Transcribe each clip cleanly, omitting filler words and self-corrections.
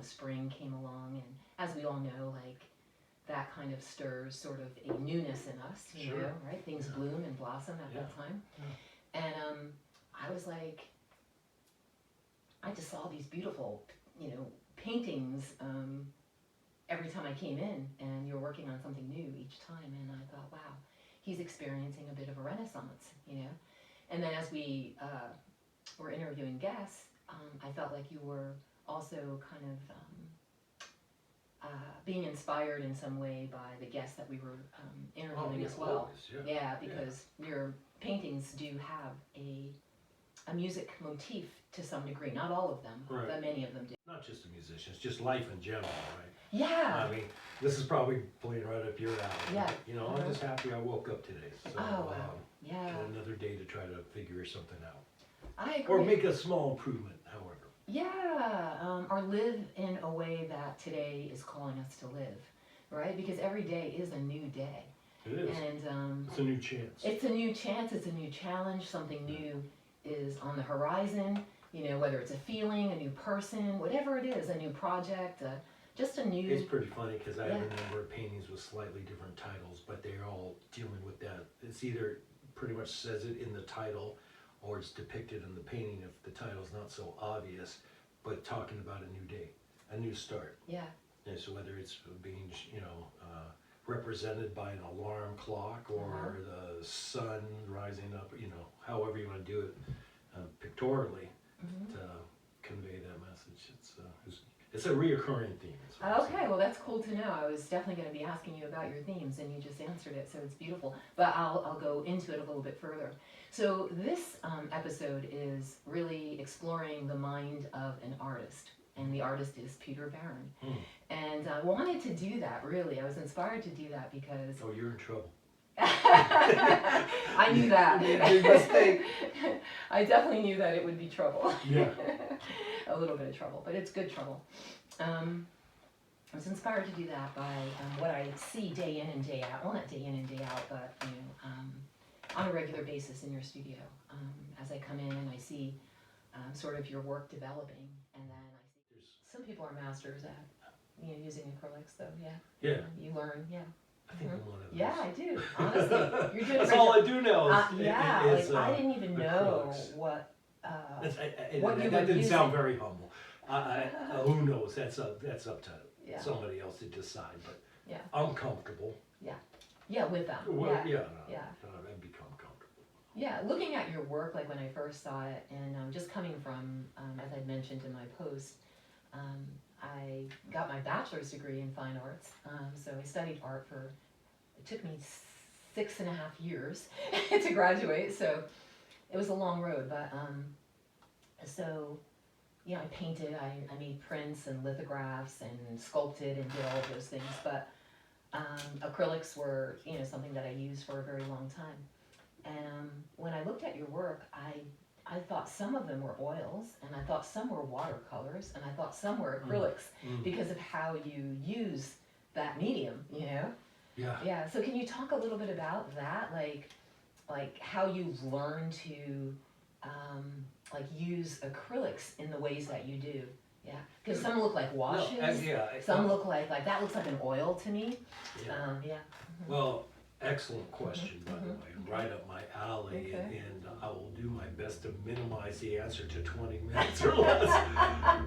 spring came along, and as we all know, like that kind of stirs sort of a newness in us, you know, right? Things bloom and blossom at that time. And I was like, I just saw these beautiful, paintings every time I came in, and you're working on something new each time, and I thought, wow, he's experiencing a bit of a renaissance, And then as we were interviewing guests, I felt like you were also kind of being inspired in some way by the guests that we were interviewing as well. Always, because your paintings do have a music motif to some degree. Not all of them, but many of them do. Not just a musician, it's just life in general, right? Yeah. I mean, this is probably playing right up your alley. Yeah. I'm just happy I woke up today. So, another day to try to figure something out. I agree. Or make a small improvement, however. Yeah, or live in a way that today is calling us to live, right? Because every day is a new day. It is. And it's a new chance. It's a new chance, it's a new challenge, something new is on the horizon, whether it's a feeling, a new person, whatever it is, a new project, just a new... It's pretty funny because I have a number of paintings with slightly different titles, but they're all dealing with that. It's either pretty much says it in the title, or it's depicted in the painting if the title's not so obvious, but talking about a new day, a new start. Yeah. And so whether it's being, represented by an alarm clock or the sun rising up, however you want to do it pictorially to convey that message. It's a reoccurring theme. Okay, well that's cool to know. I was definitely going to be asking you about your themes, and you just answered it, so it's beautiful. But I'll go into it a little bit further. So this episode is really exploring the mind of an artist, and the artist is Peter Barron. And I wanted to do that, really. I was inspired to do that because... Oh, you're in trouble. I knew that. Big mistake. I definitely knew that it would be trouble. Yeah. A little bit of trouble, but it's good trouble. I was inspired to do that by what I see day in and day out. Well, not day in and day out, but on a regular basis in your studio. As I come in and I see sort of your work developing, and then I see some people are masters at using acrylics, though. Yeah. You learn. Yeah. I think I'm one of those. Yeah, I do. Honestly, you're doing. That's all I do now. I didn't even know what. What you that didn't using. sound very humble. Who knows? That's up to somebody else to decide. But I'm comfortable. Yeah, with them. Well, I've become comfortable. Yeah, looking at your work, like when I first saw it, and just coming from, as I mentioned in my post, I got my bachelor's degree in fine arts. So I studied art it took me 6.5 years to graduate. So it was a long road, but I painted, I made prints and lithographs and sculpted and did all of those things, but acrylics were, something that I used for a very long time. And when I looked at your work, I thought some of them were oils, and I thought some were watercolors, and I thought some were acrylics because of how you use that medium, Yeah. Yeah, so can you talk a little bit about that, like how you've learned to use acrylics in the ways that you do? Yeah, because some look like washes. Some look like that looks like an oil to me. Yeah. Well, excellent question, by the way. Right up my alley, and I will do my best to minimize the answer to 20 minutes or less.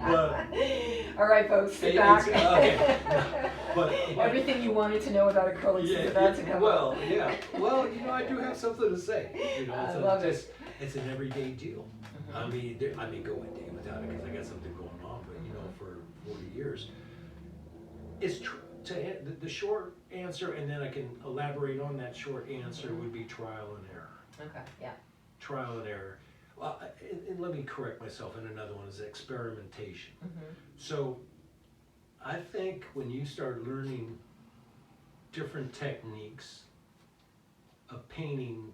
But, all right, folks, sit back. But everything you wanted to know about acrylics is about to come. Well, I do have something to say. I love it. It's an everyday deal. I mean, go a day without it because I got something going on. But for 40 years, it's true. The short answer, and then I can elaborate on that short answer, would be trial and error. Okay. Yeah. Trial and error. Well, and let me correct myself. And another one is experimentation. So, I think when you start learning different techniques of painting,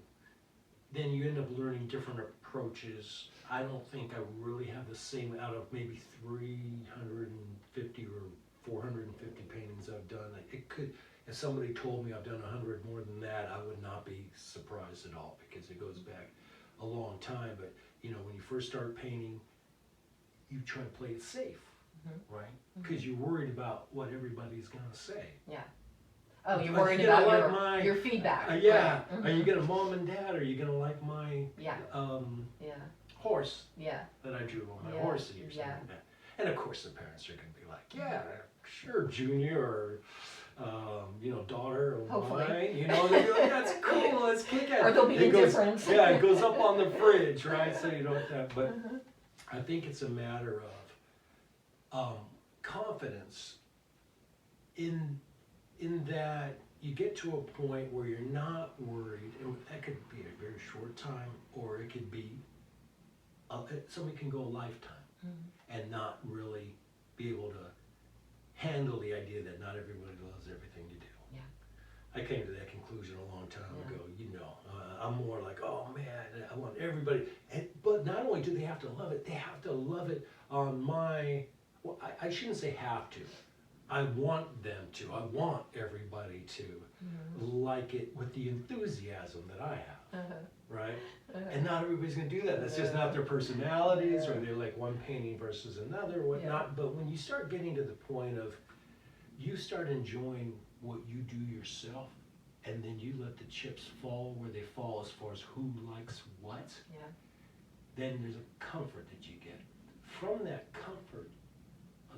then you end up learning different approaches. I don't think I really have the same out of maybe 350 or 450 paintings I've done. It could, if somebody told me I've done 100 more than that, I would not be surprised at all because it goes back a long time. But when you first start painting, you try to play it safe. right? Because you're worried about what everybody's gonna say. Yeah. Oh, you're Are worried you gonna about like your feedback. Yeah. Right. Are you gonna, mom and dad, are you gonna like my Yeah. horse Yeah. that I drew on my Yeah. horsey or something like that? And of course the parents are gonna be like, yeah, sure, Junior, or daughter of Hopefully. mine, they're like, that's cool, let's kick it. Or they'll be indifferent. It goes up on the fridge, right? So you don't have, but I think it's a matter of confidence in that you get to a point where you're not worried, and that could be a very short time, or it could be, somebody can go a lifetime and not really be able to handle the idea that not everybody loves everything you do. Yeah. I came to that conclusion a long time ago. I'm more like, oh man, I want everybody. But not only do they have to love it, they have to love it on my. Well, I shouldn't say have to. I want them to. I want everybody to like it with the enthusiasm that I have, right? And not everybody's gonna do that. That's just not their personalities, or they like one painting versus another, whatnot. But when you start getting to the point of, you start enjoying what you do yourself, and then you let the chips fall where they fall as far as who likes what, then there's a comfort that you get. From that comfort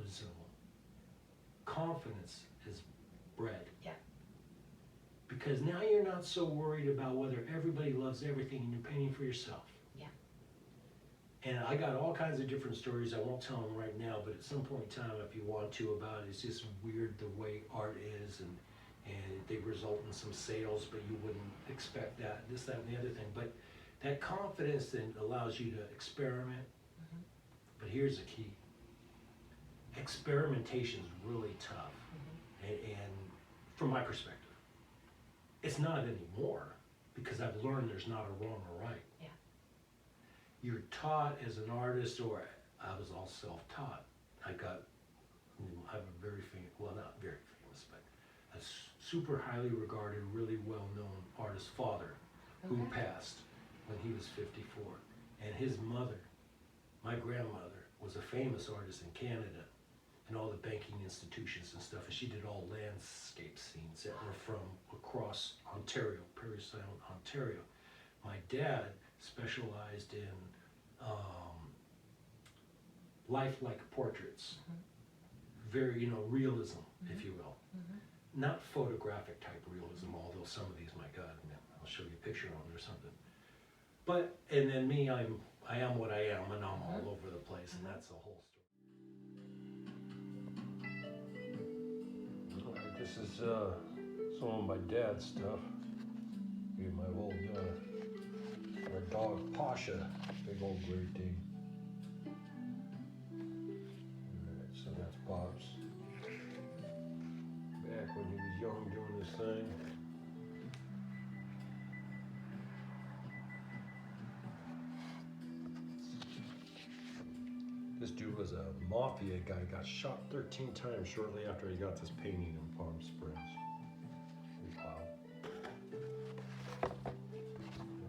zone, confidence is bred. Yeah. Because now you're not so worried about whether everybody loves everything, and you're painting for yourself. Yeah. And I got all kinds of different stories. I won't tell them right now, but at some point in time, if you want to, about it. It's just weird the way art is, and they result in some sales, but you wouldn't expect that, this, that, and the other thing. But that confidence then allows you to experiment. But here's the key. Experimentation is really tough, and from my perspective, it's not anymore, because I've learned there's not a wrong or right. Yeah. You're taught as an artist, or I was all self-taught. I have a very famous, well, not very famous, but a super highly regarded, really well-known artist father who passed when he was 54. And his mother, my grandmother, was a famous artist in Canada, and all the banking institutions and stuff, and she did all landscape scenes that were from across Ontario, Parry Sound, Ontario. My dad specialized in lifelike portraits, very, realism, if you will. Not photographic type realism, although some of these, my God, I'll show you a picture of them or something. But, and then me, I am what I am, and I'm all over the place, and that's the whole story. This is some of my dad's stuff. My old our dog Pasha, big old Great Dane. Alright, so that's Bob's. Back when he was young doing this thing. This dude was a mafia guy, got shot 13 times shortly after he got this painting in Palm Springs. Wow.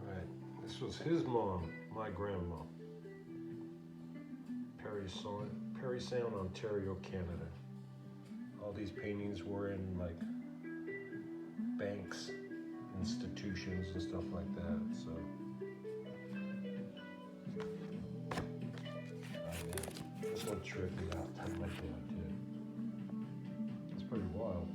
Alright, this was his mom, my grandma. Parry Sound, Ontario, Canada. All these paintings were in like banks, institutions and stuff like that, so. This one tripped me out like that too. It's pretty wild.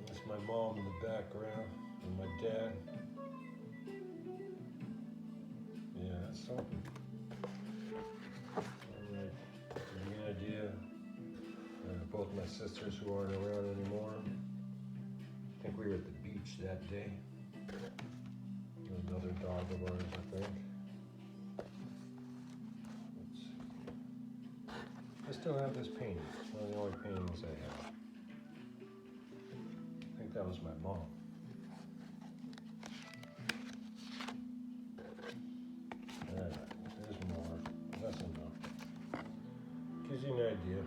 That's my mom in the background, and my dad. Yeah, that's something. Alright, give you an idea. Both my sisters who aren't around anymore. I think we were at the beach that day. Another dog of ours, I think. Let's see. I still have this painting. It's one of the only paintings I have. I think that was my mom. Alright, there's more. That's enough. Gives you an idea.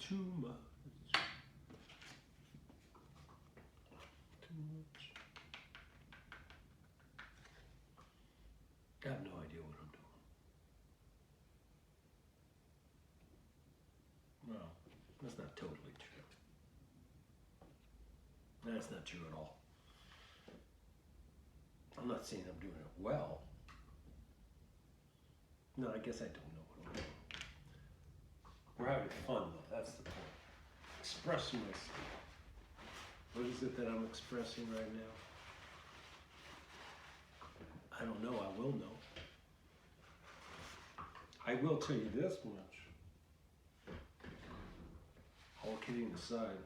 too much. Too much. I have no idea what I'm doing. Well, that's not totally true. That's not true at all. I'm not saying I'm doing it well. No, I guess I don't know what I'm doing. We're having fun though, that's the point. Expressing myself. What is it that I'm expressing right now? I don't know, I will know. I will tell you this much. All kidding aside,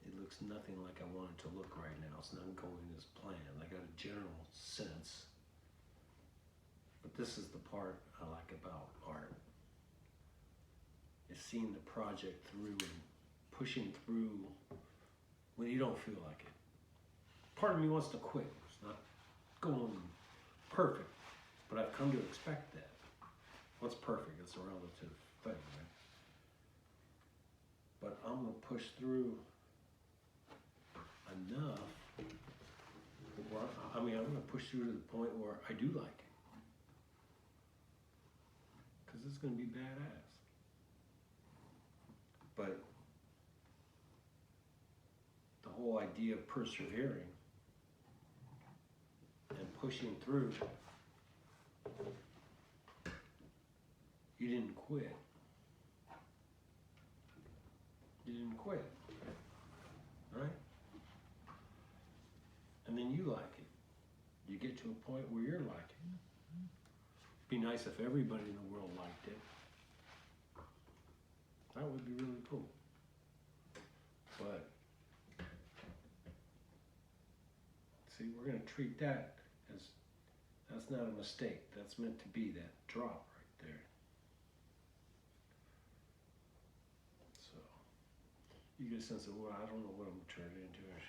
it looks nothing like I want it to look right now. It's not going as planned. I got a general sense. But this is the part I like about art. Is seeing the project through and pushing through when you don't feel like it. Part of me wants to quit. It's not going perfect, but I've come to expect that. What's perfect? It's a relative thing, right? But I'm gonna push through enough. I'm gonna push through to the point where I do like it, because it's gonna be badass. But the whole idea of persevering and pushing through, you didn't quit. You didn't quit, right? And then you like it. You get to a point where you're like it. It'd be nice if everybody in the world liked it. That would be really cool. But, see, we're going to treat that as, that's not a mistake. That's meant to be that drop right there. So, you get a sense of, well, I don't know what I'm turning into. A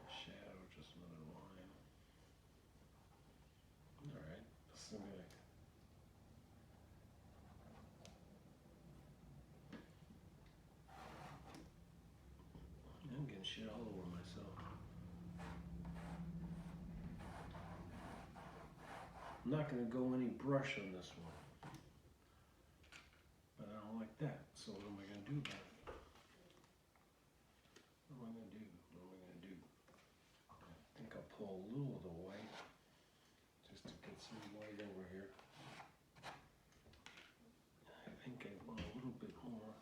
shadow, just another line. All right, this is gonna. I'm getting shit all over myself. I'm not going to go any brush on this one. But I don't like that. So what am I going to do about it? What am I going to do? What am I going to do? I think I'll pull a little of the white just to get some white over here. I think I want a little bit more.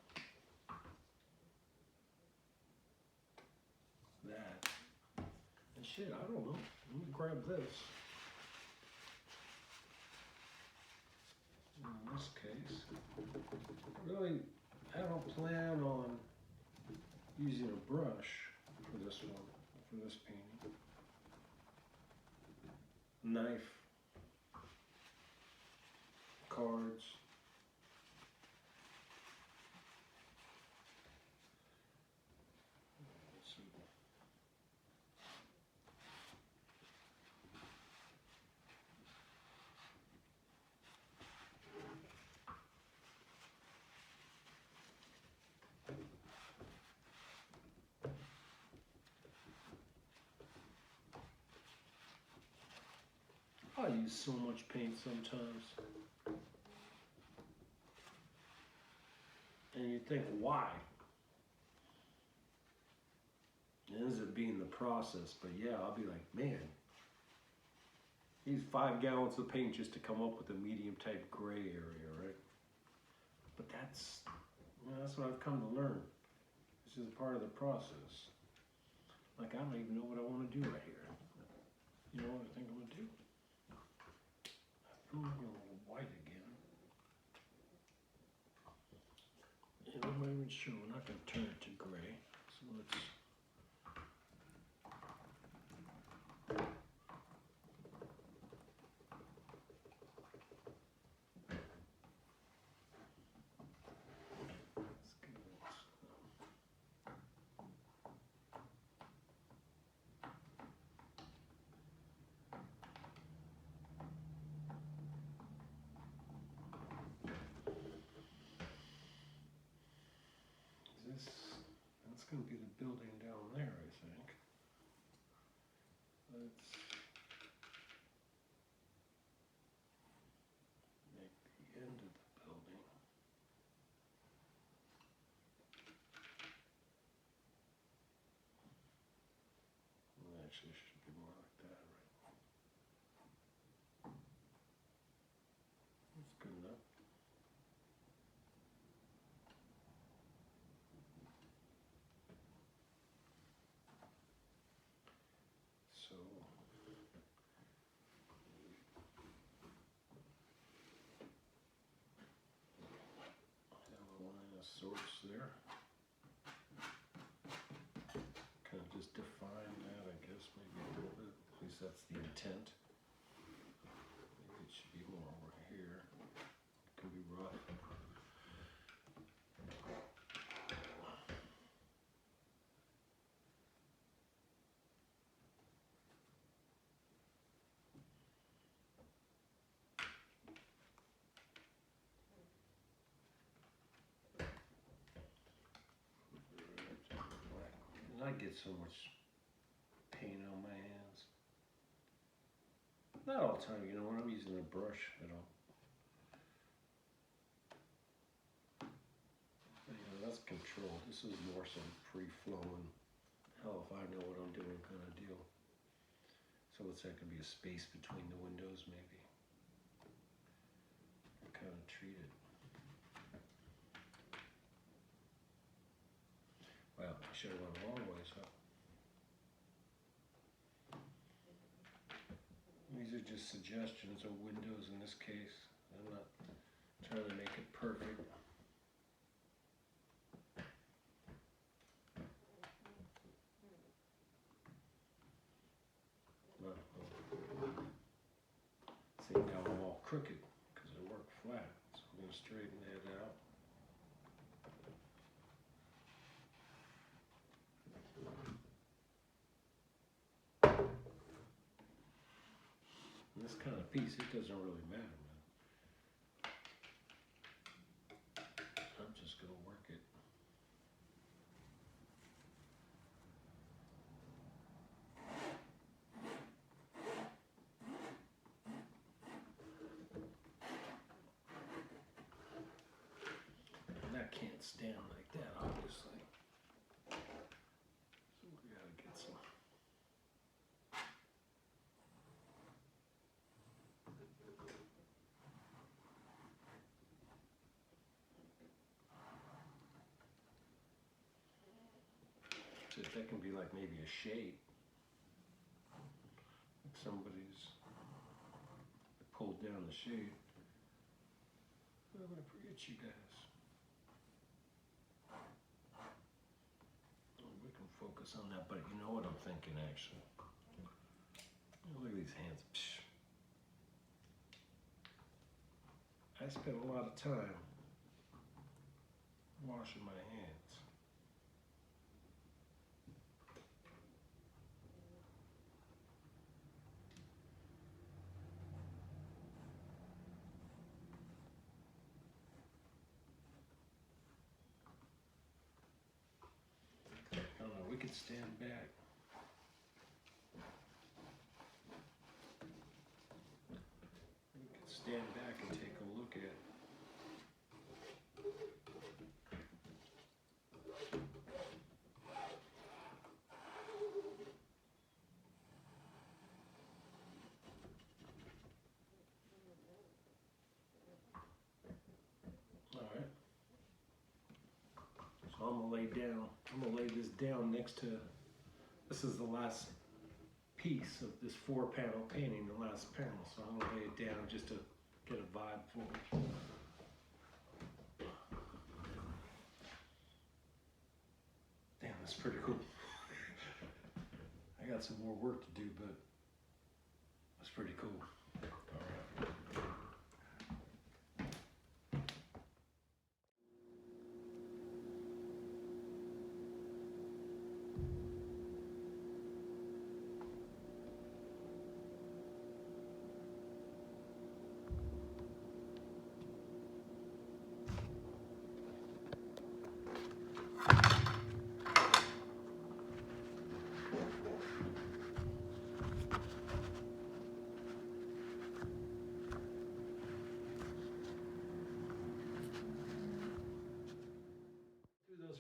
That. And shit, I don't know. Let me grab this. In this case, really, I don't plan on using a brush for this one, for this painting. Knife, cards. Let's see. I use so much paint sometimes. And you think, why? It ends up being the process, but yeah, I'll be like, man, use 5 gallons of paint just to come up with a medium type gray area, right? But that's what I've come to learn. This is a part of the process. Like, I don't even know what I want to do right here. You know what I think I'm going to do? I'm going to go a little white again. And I'm not even sure. We're not going to turn it to gray. So let's... going to be the building down there, I think. Let's make the end of the building. Well, actually, it should be more like that, right? That's good enough. So have a line of sorts there. Kind of just define that, I guess, maybe a little bit. At least that's the intent. Maybe it should be more over here. It can be rough. And I get so much paint on my hands. Not all the time, you know, when I'm using a brush, I don't. But, you know, that's control. This is more some free-flowing, hell if I know what I'm doing kind of deal. So it's that could be a space between the windows, maybe. Kind of treat it. Well, I should have went a long ways up. These are just suggestions of windows in this case. I'm not trying to make it perfect. Well, see, now I'm all crooked because I work flat. So I'm going to straighten that out. And this kind of piece, it doesn't really matter, man. I'm just going to work it. And that can't stand like that, obviously. So we got to get some. So that can be like maybe a shade. Like somebody's pulled down the shade. I'm gonna forget you guys. Oh, we can focus on that, but you know what I'm thinking actually. Look at these hands. Psh. I spent a lot of time washing my hands. I don't know, we could stand back. We could stand back and take a look at it. Alright. So I'm gonna lay this down next to, this is the last piece of this 4-panel painting, the last panel, so I'm gonna lay it down just to get a vibe for it. Damn, that's pretty cool. I got some more work to do, but that's pretty cool. All right.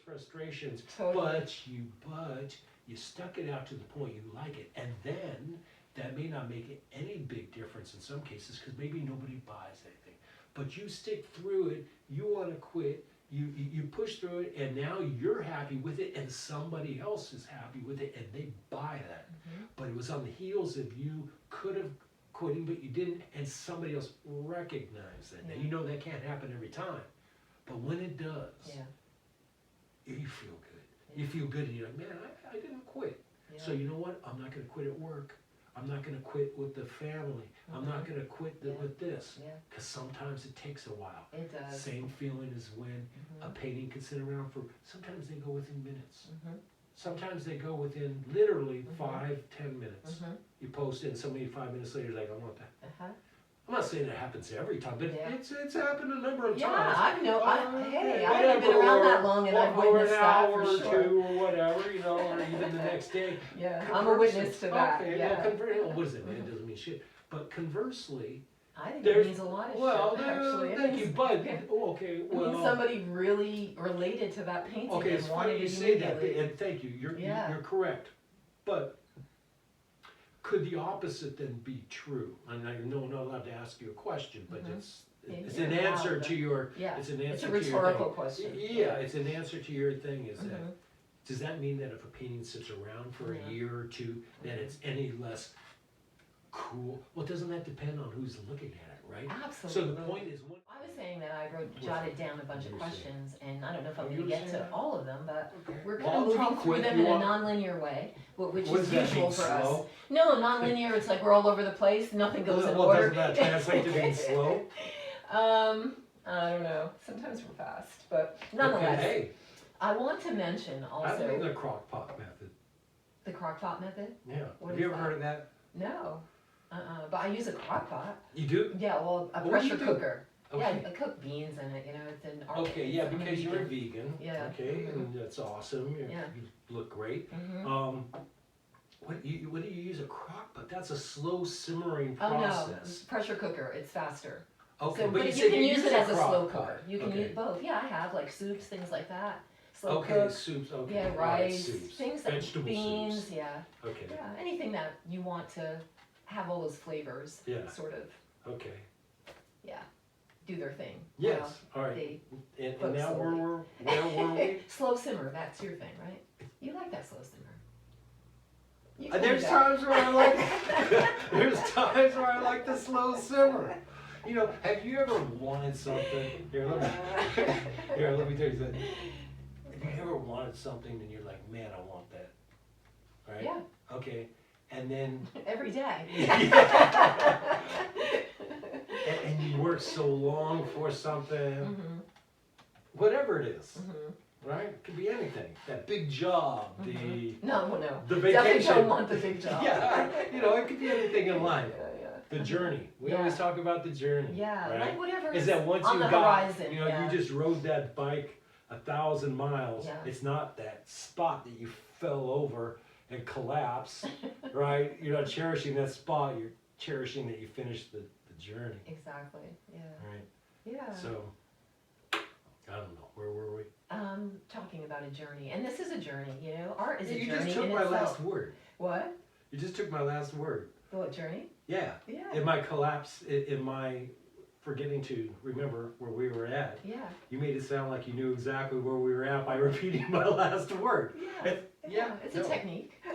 frustrations, Totally. but you stuck it out to the point you like it, and then that may not make it any big difference in some cases because maybe nobody buys anything, but you stick through it. You want to quit. You push through it, and now you're happy with it, and somebody else is happy with it, and they buy that. But it was on the heels of you could have quitting, but you didn't, and somebody else recognized that. Now you know that can't happen every time, but when it does, you feel good. You feel good, and you're like, man, I didn't quit. So you know what? I'm not going to quit at work. I'm not going to quit with the family. I'm not going to quit with this. Because sometimes it takes a while. It does. Same feeling as when a painting can sit around for, sometimes they go within minutes. Sometimes they go within literally 5-10 minutes. You post it and somebody 5 minutes later is like, I want that. I'm not saying it happens every time, but it's happened a number of times. I haven't been around that long, and I've witnessed that for sure. Or an hour or two or whatever, you know, or even the next day. I'm a witness to that. Okay, well, what does it mean? It doesn't mean shit. But conversely, I think it means a lot of shit, actually. Thank you, but okay, well. I mean, somebody really related to that painting okay, and it's wanted funny it you say that, immediately. and thank you. You're correct, but could the opposite then be true? And I know I'm not allowed to ask you a question, but it's an answer to your. It's an answer. It's a rhetorical question. Yeah, it's an answer to your thing. Is that does that mean that if a painting sits around for a year or two, that it's any less cool? Well, doesn't that depend on who's looking at it, right? Absolutely. So the point is, I was saying that I jotted down a bunch of questions, and I don't know if I'm going to were get to saying all of them, but we're Well, kind of I'll moving talk through quick. them You in a want- non-linear way, which What is does that usual mean, for slow? us. No, non-linear. It's like we're all over the place. Nothing goes in well, order. doesn't that translate to being slow? I don't know. Sometimes we're fast, but nonetheless, Okay, hey, I want to mention I believe also the crock pot method. the crock pot method. Yeah. What Have is you ever that? heard of that? No, but I use a crock pot. You do? Yeah, well, a What do you pressure do? cooker. Okay. Yeah, I cook beans in it. You know, it's an Okay, yeah, I'm a because you're a vegan. vegan. Yeah. Okay, and that's awesome. Yeah. You look great. Mhm. What do you use a crock pot? That's a slow simmering Oh no, process. pressure cooker. It's faster. Okay, So, but you you said can you use it as a crock slow pot. cooker. You can Okay. use both. Yeah, I have like soups, things like that. Slow Okay, cook. soups. Okay, Yeah, all right, rice, soups. things like Vegetable beans. soups. Yeah, Okay. yeah, anything that you want to have all those flavors. Yeah. Sort of. Okay. Yeah, do their thing. Yes. All Well, right. they And now slowly. where were we? slow simmer. That's your thing, right? You like that slow simmer. You can There's do that. times where I like. There's times where I like the slow simmer. You know, have you ever wanted something? Here, let me tell you something. Have you ever wanted something and you're like, man, I want that, right? Yeah. Okay, and then Every day. and you work so long for something, Mhm. whatever it is, Mhm. right? It could be anything. That big job, the No. the Definitely vacation. don't want the big job. Yeah, you know, it could be anything in life. Yeah. The journey. We Yeah. always talk about the journey. Yeah, right? like whatever Is that once on you the got, horizon. you know, Yeah. you just rode that bike 1,000 miles. Yeah. It's not that spot that you fell over and collapsed, right? You're not cherishing that spot. You're cherishing that you finished the journey, Exactly. Yeah. right? Yeah. So, I don't know. Where were we? Talking about a journey, and this is a journey. You know, art is a You journey just took in my itself. last word. What? You just took my last word. The what journey? Yeah. Yeah. In my collapse, in my forgetting to remember where we were at, Yeah. you made it sound like you knew exactly where we were at by repeating my last word. Yeah. Yeah, It's no. a technique. See,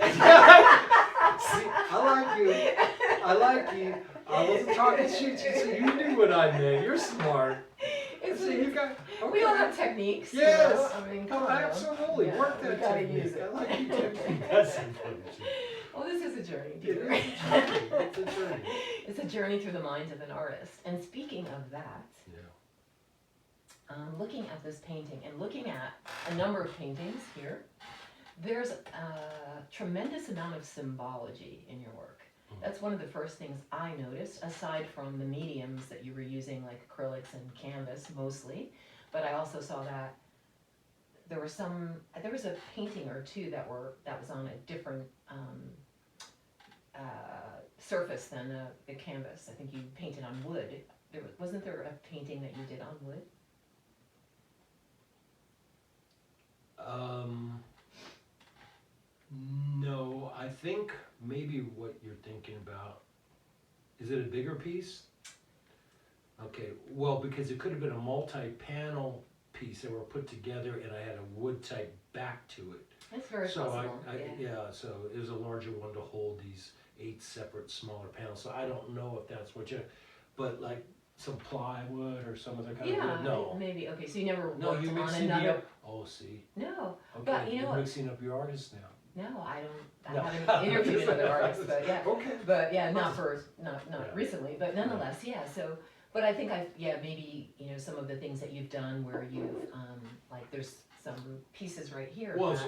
I like you. I wasn't talking shit. So you knew what I meant. You're smart. It's So you got. Okay. We all have techniques. Yes. You know? I mean, come Oh, on now. absolutely. Yeah, Work we that gotta technique. use it. I like your technique. That's important. Well, this is a journey, It Peter. is a journey. It's a journey. It's a journey through the mind of an artist. And speaking of that, Yeah. looking at this painting and looking at a number of paintings here, there's a tremendous amount of symbology in your work. That's one of the first things I noticed, aside from the mediums that you were using, like acrylics and canvas mostly. But I also saw that there was a painting or two that was on a different surface than the canvas. I think you painted on wood. Wasn't there a painting that you did on wood? No, I think maybe what you're thinking about, is it a bigger piece? Okay, well, because it could have been a multi-panel piece that were put together and I had a wood type back to it. That's very So possible. yeah, so it was a larger one to hold these 8 separate smaller panels. So I don't know if that's what but like some plywood or some other kind of wood, no. Maybe. Okay, so you never No, worked you're on mixing another. oh, see, No, okay, but you know you're what? mixing up your artists now. No, I don't. No. I haven't interviewed another artist, but yeah. Okay. But yeah, not Yeah. recently, but nonetheless, yeah. So, but I think maybe some of the things that you've done where you've like there's some pieces right here. Well, that-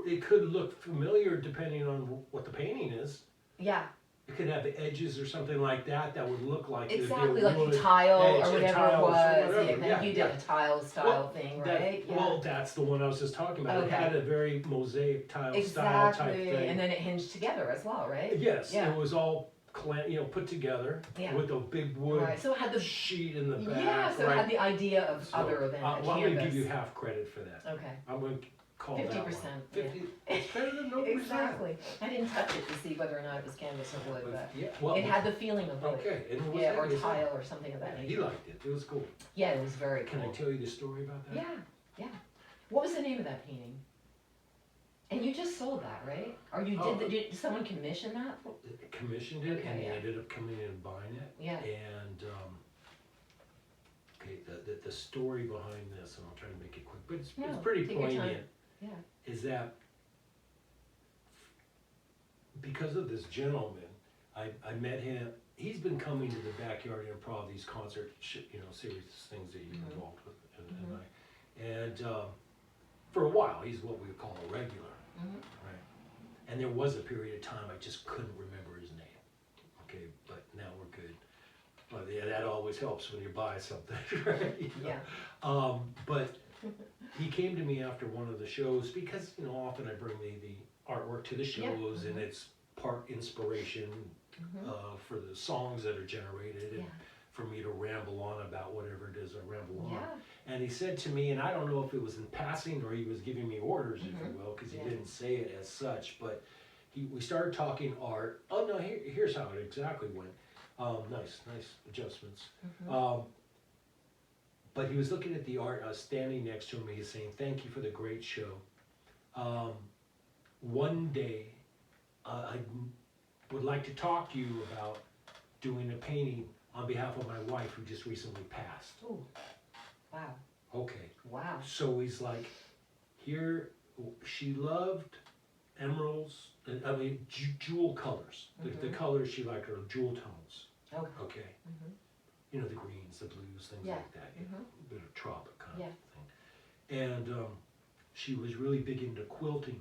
it could look familiar depending on what the painting is. yeah, It could have edges or something like that that would look like it'd be a exactly, like wood a tile edge, or a whatever tile it or was. whatever, Yeah, you did a tile style thing, right? Well, that's the one I was just talking about. Okay. It had a very mosaic tile style Exactly, type thing. and then it hinged together as well, right? Yes, Yeah. it was all put together Yeah. with a big wood Right. So it had the sheet in the back. yeah, so it right? had the idea of So, other than a well, I'm going to canvas. give you half credit for that. Okay. I'm going to call that one. 50%, yeah. 50. It's better than no percent. Exactly. I didn't touch it to see whether or not it was canvas or wood, but Yeah, well, it had the feeling of wood. okay, and it was Yeah, or it was- tile or something of that He nature. liked it. It was cool. Yeah, it was very Can I cool. tell you the story about that? Yeah. What was the name of that painting? And you just sold that, right? Or you Oh, did someone commission that? Commissioned it, Okay, and he yeah. ended up coming in and buying it. Yeah. And okay, the story behind this, and I'll try to make it quick, but it's No, pretty take your time. poignant. Yeah. Is that because of this gentleman, I met him. He's been coming to the Backyard Improv, these concert, series things that you're involved with, and for a while he's what we would call a regular, right? And there was a period of time I just couldn't remember his name. Okay, but now we're good. But yeah, that always helps when you buy something, right? Yeah. But he came to me after one of the shows because often I bring the artwork to the shows, and it's part inspiration for the songs that are generated, and for me to ramble on about whatever it is I ramble on. And he said to me, and I don't know if it was in passing or he was giving me orders, if you will, because he didn't say it as such, but we started talking art. Oh no, here's how it exactly went. Nice adjustments. But he was looking at the art. I was standing next to him. He's saying, "Thank you for the great show. One day, I would like to talk to you about doing a painting on behalf of my wife who just recently passed." Ooh. Wow. Okay. Wow. So he's like, here, she loved emeralds. I mean, jewel colors. The colors she liked are jewel tones. Okay. Okay. The greens, the blues, things like that. A bit of tropic kind of thing. And she was really big into quilting.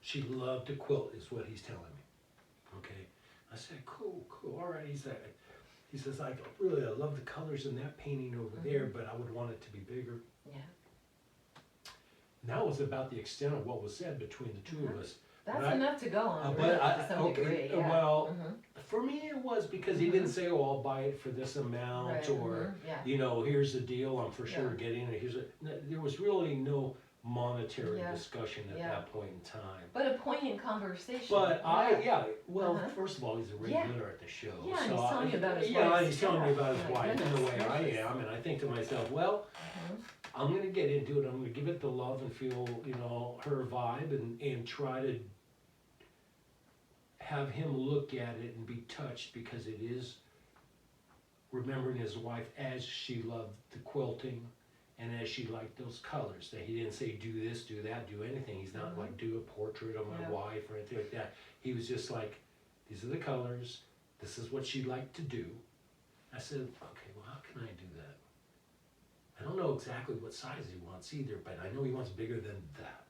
She loved to quilt, is what he's telling me. Okay. I said, cool, all right. He says, I love the colors in that painting over there, but I would want it to be bigger. Yeah. And that was about the extent of what was said between the two of us. That's enough to go on, really, to some degree. Yeah. Well, for me it was because he didn't say, "Oh, I'll buy it for this amount," Right, or here's the deal. I'm for sure getting it. There was really no monetary discussion at that point in time. But a poignant conversation. But first of all, he's a regular at the show. Yeah, so and he's telling you about his wife. Yeah, he's telling me about his My wife and the way goodness I gracious. am, and I think to myself, well, I'm gonna get into it. I'm gonna give it the love and feel, her vibe, and try to have him look at it and be touched, because it is remembering his wife as she loved the quilting and as she liked those colors. That he didn't say do this, do that, do anything. He's not like do a portrait of my wife or anything like that. He was just like, these are the colors, this is what she liked to do. I said, okay, well, how can I do that? I don't know exactly what size he wants either, but I know he wants bigger than that.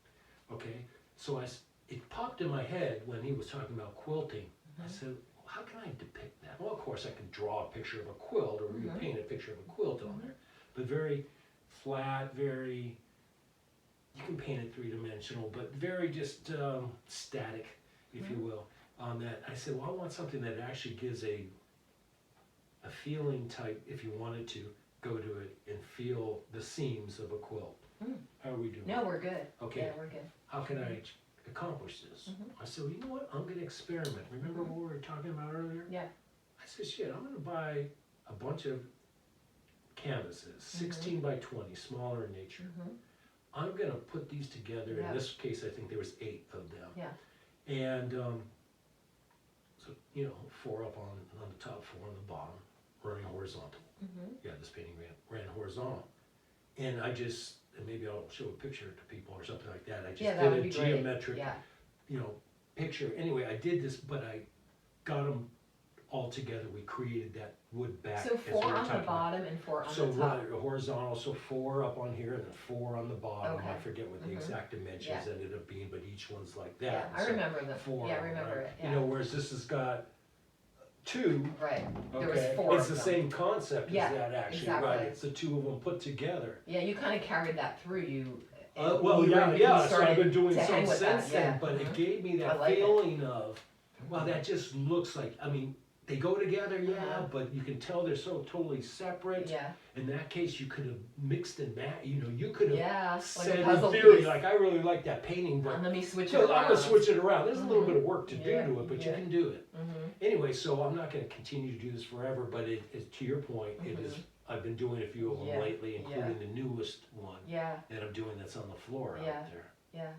Okay, so it popped in my head when he was talking about quilting. I said, well, how can I depict that? Well, of course, I can draw a picture of a quilt, or paint a picture of a quilt on there, but very flat, you can paint it three-dimensional, but very just static, if you will, on that. I said, well, I want something that actually gives a feeling type, if you wanted to go to it and feel the seams of a quilt. How are we doing? No, we're good. Okay. Yeah, we're good. How can I accomplish this? I said, well, you know what? I'm gonna experiment. Remember what we were talking about earlier? Yeah. I said, shit, I'm gonna buy a bunch of canvases, 16 by 20, smaller in nature. I'm gonna put these together. Yeah. In this case, I think there was 8 of them. Yeah. And so, you know, 4 up on the top, 4 on the bottom, running horizontal. Yeah, this painting ran horizontal. And I just, and maybe I'll show a picture to people or something like that. I just Yeah, that did would a be great. geometric, Yeah. you know, picture. Anyway, I did this, but I got them all together. We created that wood back. So as we 4 were on the talking about. bottom and 4 on So the top. horizontal, so 4 up on here and then 4 on the bottom. Okay. I forget what the exact dimensions ended up being, but each one's like Yeah, that. I So remember them. 4, Yeah, I remember right? it. Yeah. You know, whereas this has got 2. Right. There was Okay, 4 it's the of them. same concept Yeah, as that actually, exactly. right? It's the 2 of them put together. Yeah, you kind of carried that through you. Well, you yeah. So started I've been doing to some hang with since that, then, yeah. but it gave me I that like it. feeling of, well, that just looks like, I mean, they go together, yeah, but you can tell they're so totally separate. Yeah. In that case, you could have mixed and matched, you know, you could have Yeah. Like said a in puzzle theory, piece. like, I really like that painting, but Let me switch it so I'm around. gonna switch it around. There's a little bit of work to do Yeah, to it, but you yeah. can do it. Mm-hmm. Anyway, so I'm not gonna continue to do this forever, but it to your point, it is, I've been doing a few of them Yeah, lately, including the newest one Yeah. that I'm doing that's on the floor Yeah. out there. Yeah.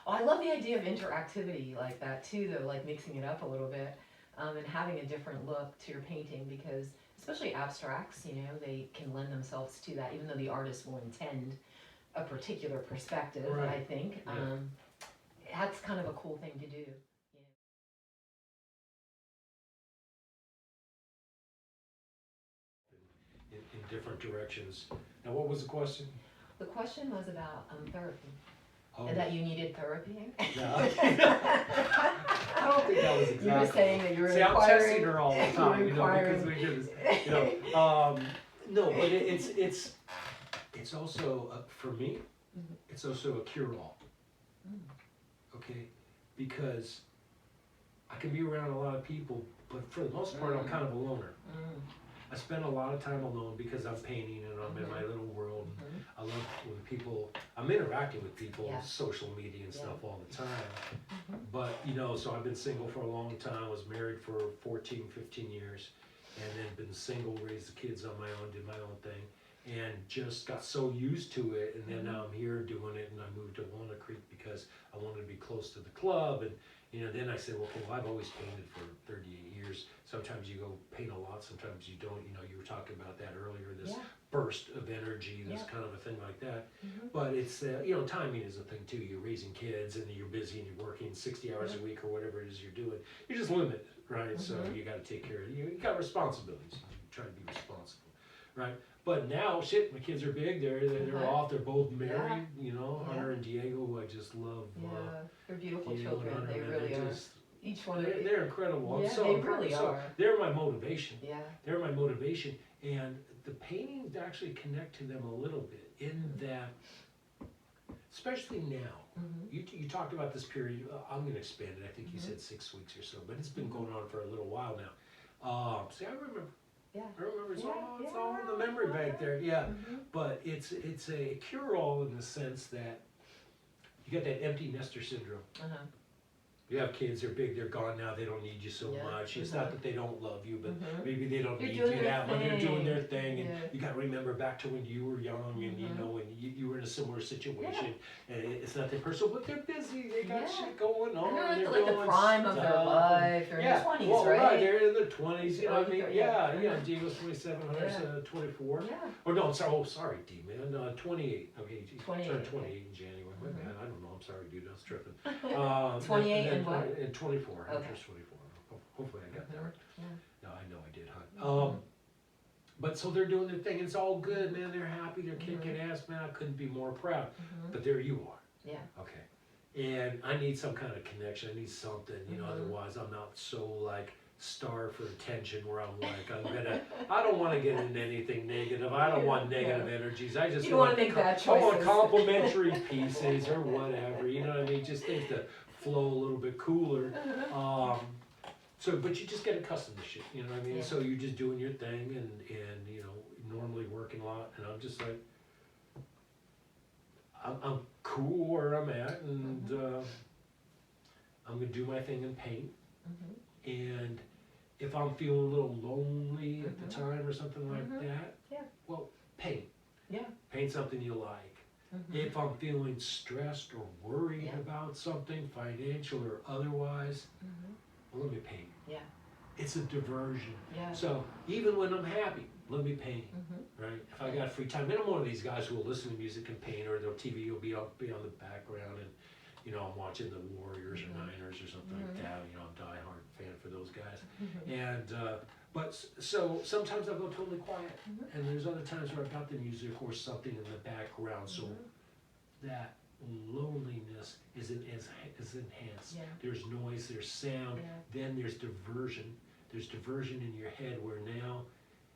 Oh, I love the idea of interactivity like that too, though, like mixing it up a little bit, and having a different look to your painting, because especially abstracts, you know, they can lend themselves to that, even though the artist will intend a particular perspective, Right. I think. Yeah. That's kind of a cool thing to do. In different directions. Now, what was the question? The question was about therapy, Oh, and that you needed therapy. no. I don't think that was exactly. You were saying that you were See, I'm inquiring. testing her all the time, you know, because we do this, you know. No, but it's also for me. It's also a cure-all. Okay, because I can be around a lot of people, but for the most part, I'm kind of a loner. I spend a lot of time alone because I'm painting and I'm in my little world. I love when people, I'm interacting with people on social media and stuff all the time. But, you know, so I've been single for a long time, was married for 14, 15 years, and then been single, raised the kids on my own, did my own thing, and just got so used to it. And then now I'm here doing it, and I moved to Walnut Creek because I wanted to be close to the club. And, you know, then I said, well, I've always painted for 38 years. Sometimes you go paint a lot, sometimes you don't. You know, you were talking about that earlier, this burst of energy, this kind of a thing like that. But it's, you know, timing is a thing too. You're raising kids and you're busy and you're working 60 hours a week or whatever it is you're doing. You're just limited, right? So you got to take care of it. You got responsibilities. You try to be responsible, right? But now, shit, my kids are big. They're off. They're both married. You know, Hunter and Diego, who I just love. They're beautiful Diego and children. Hunter, They man, really are. just, Each one of them. they're incredible. I'm Yeah, so they impressed. really So are. they're my motivation. Yeah. They're my motivation, and the paintings actually connect to them a little bit in that, especially now. You talked about this period. I'm going to expand it. I think you said 6 weeks or so, but it's been going on for a little while now. See, I remember. Yeah. I remember. It's Yeah, all in the memory bank there. Yeah, but it's a cure-all in the sense that you got that empty nester syndrome. You have kids, they're big, they're gone now, they don't need you so much. It's not that they don't love you, but maybe they don't They're need doing you their that, but they're doing their thing. And Yeah. you gotta remember back to when you were young and you know, and you were in a similar situation. And it's not their personal, but they're busy, they got shit going on. And they're they're at like the doing prime of their stuff, life. They're in their 20s, well, right? They're in their 20s, you know what I mean? Early Yeah, 30s, yeah. Diego's 27, Hunter's 24. Yeah. Or no, I'm sorry, sorry, D man, 28. Okay, geez, 28, turned okay. 28 in January. My bad, I don't know. I'm sorry, dude. I was tripping. 28 and what? And 24. Okay. Hunter's 24. Hopefully I got that right. Yeah. No, I know I did, Hunt. But so they're doing their thing. It's all good, man. They're happy. They're kicking ass, man. I couldn't be more proud. But there you are. Yeah. Okay. And I need some kind of connection. I need something, you know. Otherwise, I'm not so like starved for attention where I'm like, I don't want to get into anything negative. I don't want negative energies. I just You don't want to make bad I want choices. complimentary pieces or whatever. You know what I mean? Just things to flow a little bit cooler. So, but you just get accustomed to shit. You know what I mean? Yeah. So you're just doing your thing and you know, normally working a lot. And I'm just like, I'm cool where I'm at, and I'm gonna do my thing and paint. And if I'm feeling a little lonely at the time or something like that, Yeah. well, paint. Yeah. Paint something you like. If I'm feeling stressed or worried about something, financial or otherwise, well, let me paint. Yeah. It's a diversion. Yeah. So even when I'm happy, let me paint. Right? If I got free time, and I'm one of these guys who will listen to music and paint, or their TV will be on the background, and you know, I'm watching the Warriors or Niners or something like that. You know, I'm a diehard fan for those guys. And so sometimes I'll go totally quiet, and there's other times where I've got the music or something in the background, so that loneliness is enhanced. Yeah. There's noise, there's sound, then there's diversion. There's diversion in your head where now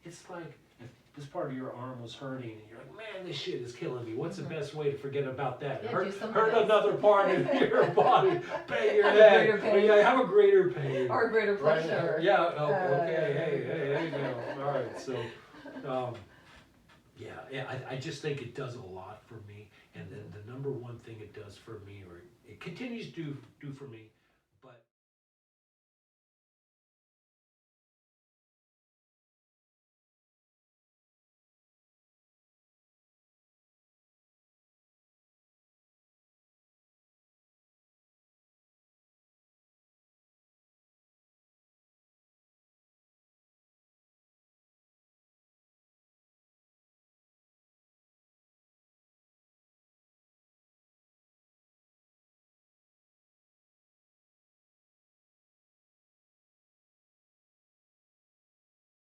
it's like if this part of your arm was hurting and you're like, man, this shit is killing me. What's the best way to forget about that? Yeah, hurt do something hurt else. another part of your body, pain your Have a head. greater pain. Yeah, have a greater pain. Or greater Right? pleasure. Yeah, okay, hey, you know, all right, so, I just think it does a lot for me, and then the number one thing it does for me, or it continues to do for me,